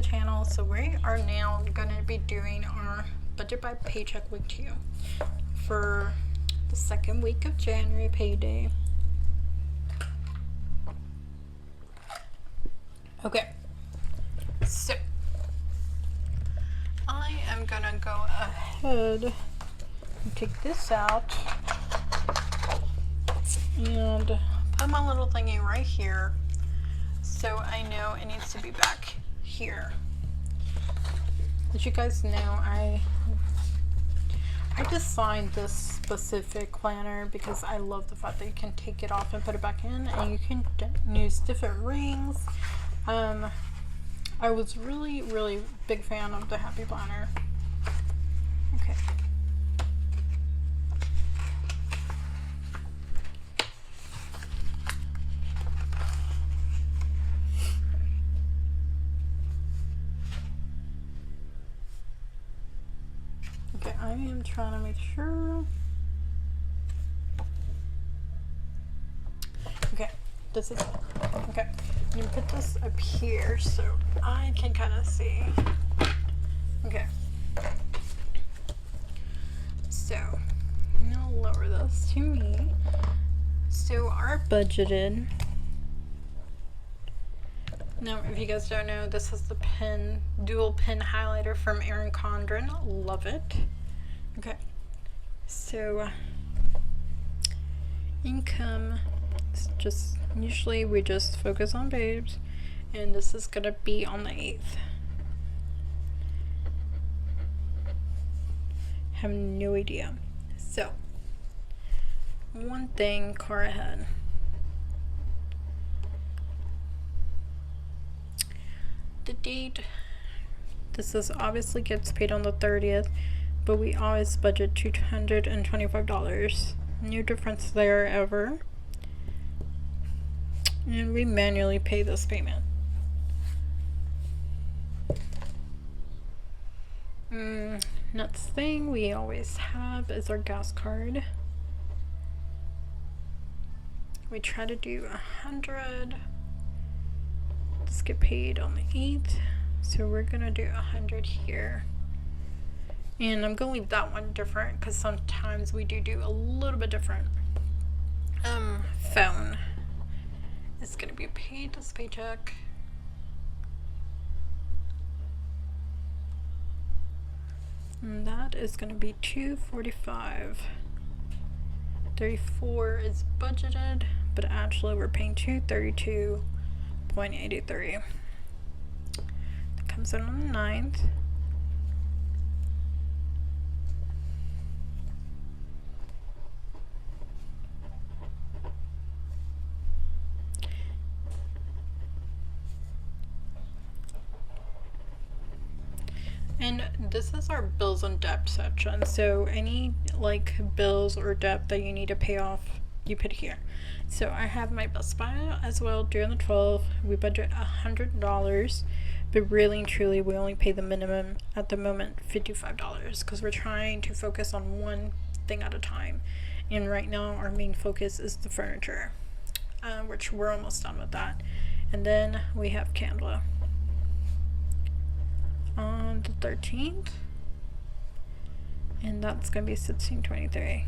channel. So we are now going to be doing our budget by paycheck week 2 for the second week of January payday. Okay, so I am gonna go ahead and take this out and put my little thingy right here so I know it needs to be back here. As you guys know, I designed this specific planner because I love the fact that you can take it off and put it back in, and you can use different rings. I was really big fan of the Happy Planner. Okay. Okay, I am trying to make sure. Okay, this is okay. You can put this up here so I can kind of see. Okay. So I'm gonna lower this to me. So our budgeted. Now, if you guys don't know, this is the dual pen highlighter from Erin Condren. Love it. Okay. So income. It's just usually we just focus on babes, and this is gonna be on the 8th. Have no idea. So one thing, car ahead. The date. This is obviously gets paid on the 30th, but we always budget $225. No difference there ever. And we manually pay this payment. Next thing we always have is our gas card. We try to do 100. Let's get paid on the 8th. So we're gonna do 100 here. And I'm gonna leave that one different because sometimes we do a little bit different. Phone. It's going to be paid this paycheck. And that is going to be $245. 34 is budgeted, but actually we're paying $232.83. That comes in on the 9th. And this is our bills and debt section. So any like bills or debt that you need to pay off, you put here. So I have my Best Buy as well during the 12th. We budget $100, but really and truly we only pay the minimum at the moment, $55, because we're trying to focus on one thing at a time. And right now our main focus is the furniture, which we're almost done with that. And then we have Canva on the 13th, and that's gonna be $16.23.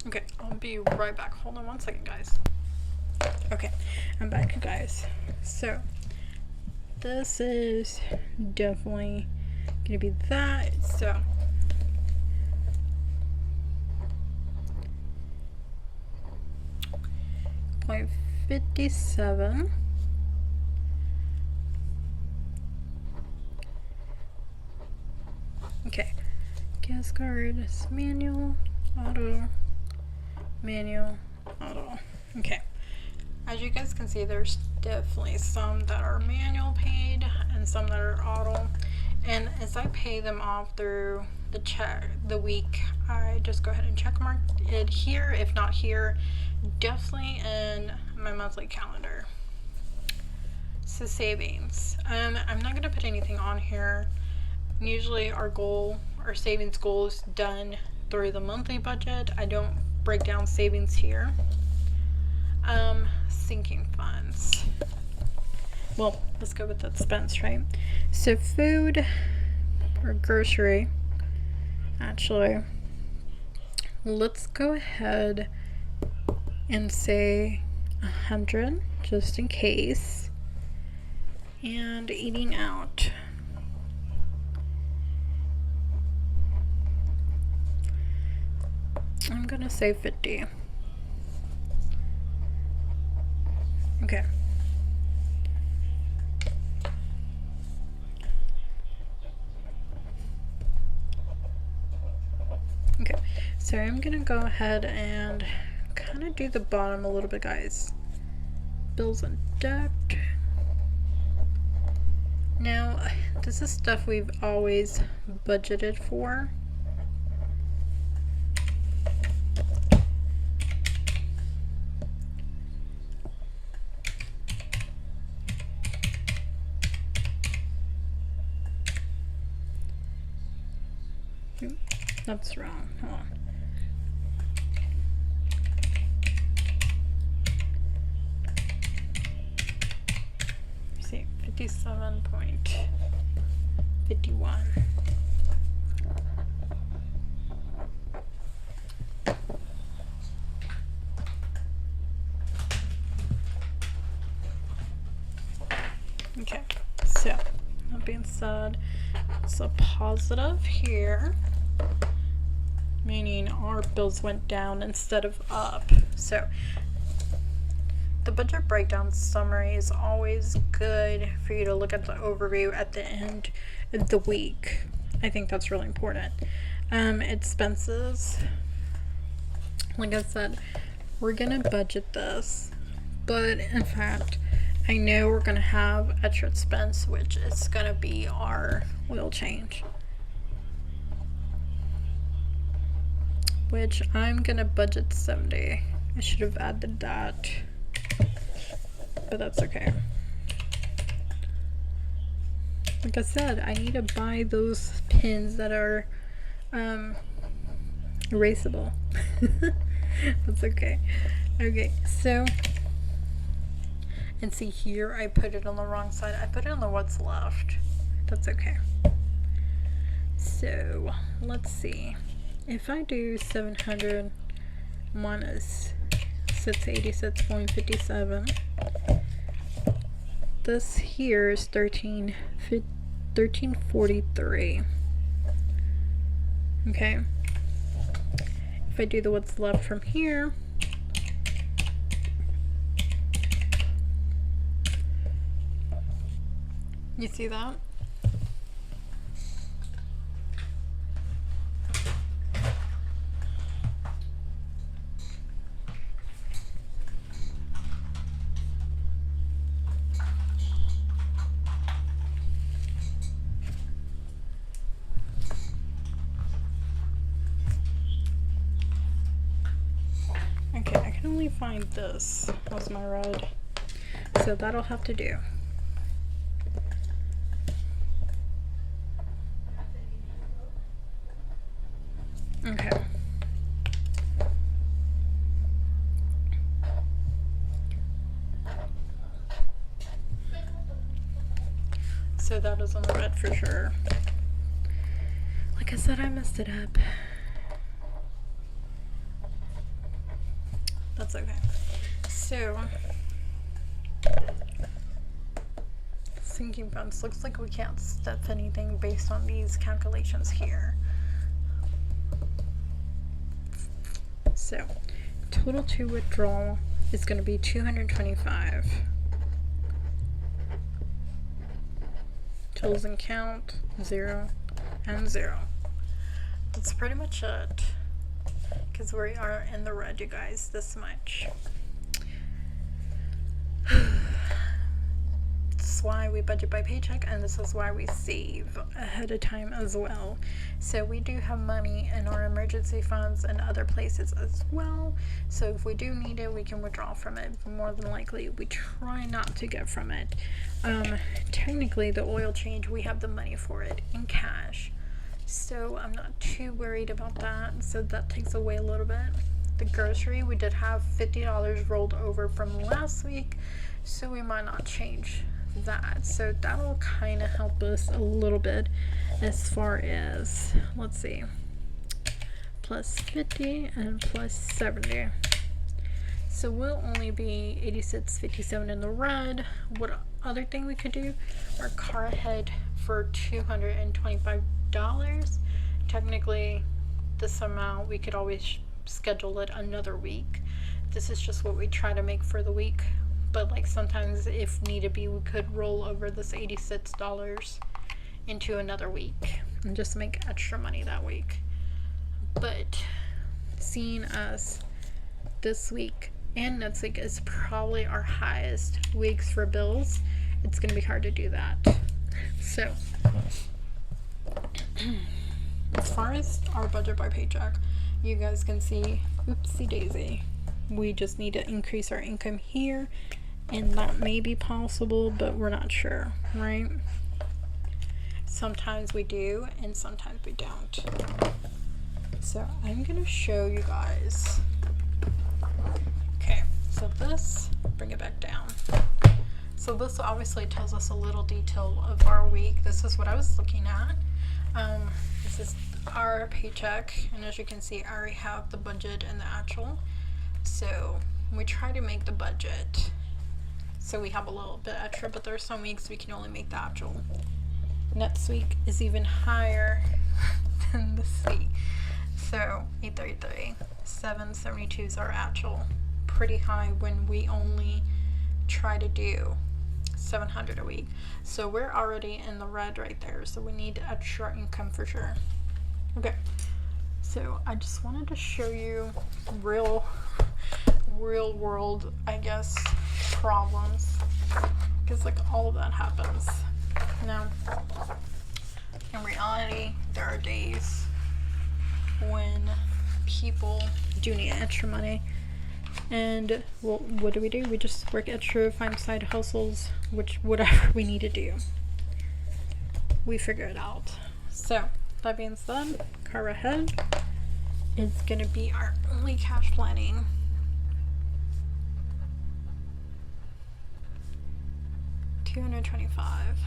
Okay, I'll be right back. Hold on one second, guys. Okay, I'm back, you guys. So this is definitely gonna be that. So $0.57. Okay, gas card is manual, auto, manual, auto. Okay, as you guys can see, there's definitely some that are manual paid and some that are auto. And as I pay them off through the week, I just go ahead and check mark it here. If not here, definitely in my monthly calendar. So savings. I'm not gonna put anything on here. Usually our savings goal is done through the monthly budget. I don't break down savings here. Sinking funds. Well, let's go with expense, right? So food or grocery, actually, let's go ahead and say 100 just in case. And eating out, I'm gonna say 50. Okay. Okay, so I'm gonna go ahead and kind of do the bottom a little bit, guys. Bills and debt. Now, this is stuff we've always budgeted for. That's wrong. Hold on. See, 57.51. Okay, so that being said, it's a positive here, meaning our bills went down instead of up. So the budget breakdown summary is always good for you to look at the overview at the end of the week. I think that's really important. Expenses, like I said, we're gonna budget this, but in fact I know we're gonna have extra expense, which is gonna be our oil change, which I'm gonna budget 70. I should have added that, but that's okay. Like I said, I need to buy those pins that are erasable. That's okay. Okay, so, and see here, I put it on the wrong side. I put it on the what's left. That's okay. So, let's see. If I do 700 minus 686.57, this here is 1343. Okay. If I do the what's left from here, you see that? Okay, I can only find this. Was my red. So that'll have to do. Okay. So that is on the red for sure. Like I said, I messed it up. That's okay. So, sinking funds. Looks like we can't step anything based on these calculations here. So, total to withdrawal is going to be 225. Totals in count, 0 and 0. That's pretty much it. Because we are in the red, you guys, this much. This is why we budget by paycheck, and this is why we save ahead of time as well. So we do have money in our emergency funds and other places as well. So if we do need it, we can withdraw from it. More than likely, we try not to get from it. Technically, the oil change, we have the money for it in cash. So I'm not too worried about that. So that takes away a little bit. the grocery, we did have $50 rolled over from last week, so we might not change that. So that'll kind of help us a little bit as far as, let's see, plus 50 and plus 70. So we'll only be 86.57 in the red. What other thing we could do? Our car ahead for $225. Technically, this amount we could always schedule it another week. This is just what we try to make for the week. But like sometimes if need be, we could roll over this $86 into another week and just make extra money that week. But seeing us this week and next week is probably our highest weeks for bills, it's going to be hard to do that. So as far as our budget by paycheck, you guys can see, oopsie daisy, we just need to increase our income here, and that may be possible, but we're not sure, right? Sometimes we do and sometimes we don't. So I'm gonna show you guys. Okay, so this, bring it back down. So this obviously tells us a little detail of our week. This is what I was looking at. This is our paycheck, and as you can see, I already have the budget and the actual. So we try to make the budget so we have a little bit extra, but there are some weeks we can only make the actual. Next week is even higher than this week. So 833, 772 is our actual. Pretty high when we only try to do 700 a week. So we're already in the red right there. So we need extra income for sure. Okay. So I just wanted to show you real world, I guess, problems. Because like all of that happens. Now, in reality, there are days when people do need extra money, and well, what do? We just work extra, find side hustles, whatever we need to do, we figure it out. So that being said, car ahead is gonna be our only cash planning. $225.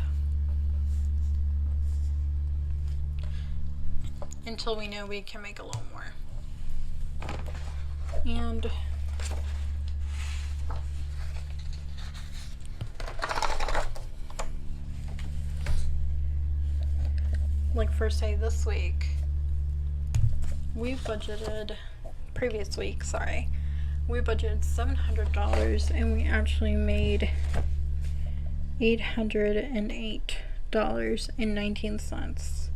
Until we know we can make a little more. And like for say this week, we budgeted, previous week, sorry, we budgeted $700 and we actually made $808.19.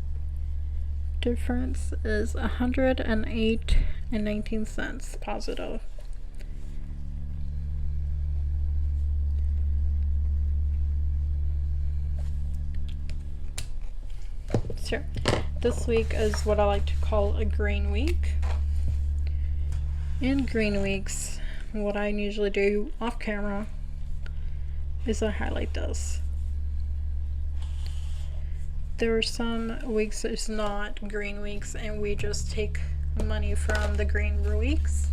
Difference is $108.19 positive. So this week is what I like to call a green week. In green weeks, what I usually do off camera is I highlight this. There are some weeks it's not green weeks and we just take money from the green weeks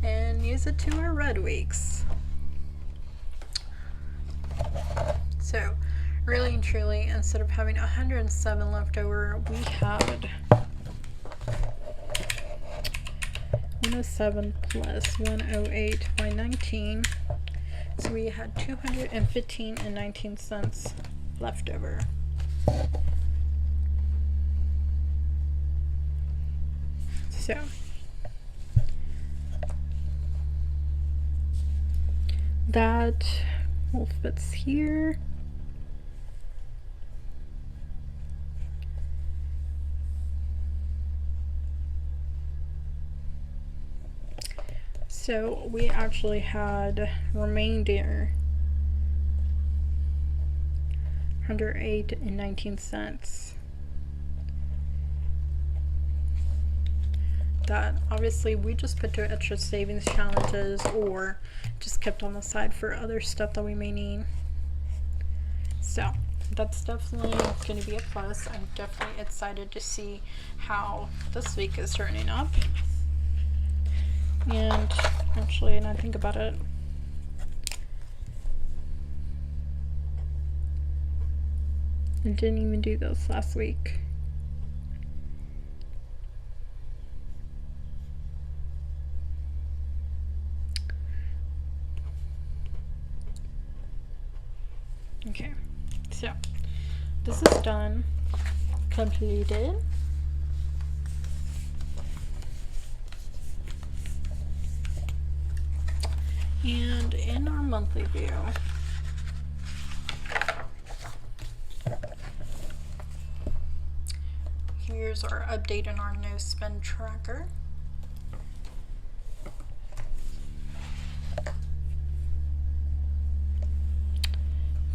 and use it to our red weeks. So really and truly, instead of having 107 left over, we had 107 plus 108 by 19. So we had $215.19 left over. So that will fits here. So we actually had remainder $108.19. That obviously we just put to extra savings challenges or just kept on the side for other stuff that we may need. So that's definitely going to be a plus. I'm definitely excited to see how this week is turning up. And actually, now I think about it, I didn't even do this last week. Okay, so this is done, completed. And in our monthly view, here's our update in our no spend tracker.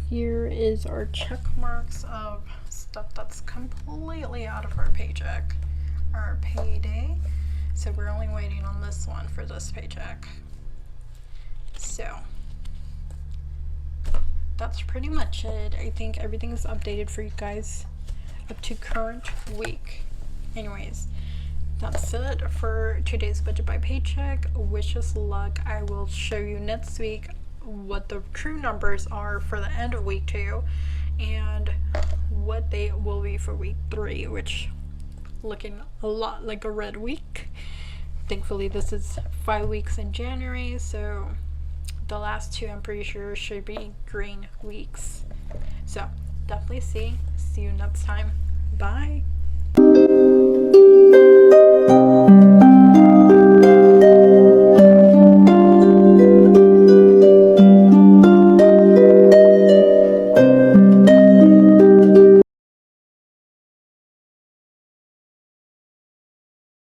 Here is our check marks of stuff that's completely out of our paycheck, our payday. So we're only waiting on this one for this paycheck. So that's pretty much it. I think everything's updated for you guys up to current week. Anyways, that's it for today's budget by paycheck. Wish us luck. I will show you next week what the true numbers are for the end of week 2 and what they will be for week 3, which looking a lot like a red week. Thankfully this is 5 weeks in January, so the last 2 I'm pretty sure should be green weeks. So definitely see you next time. Bye.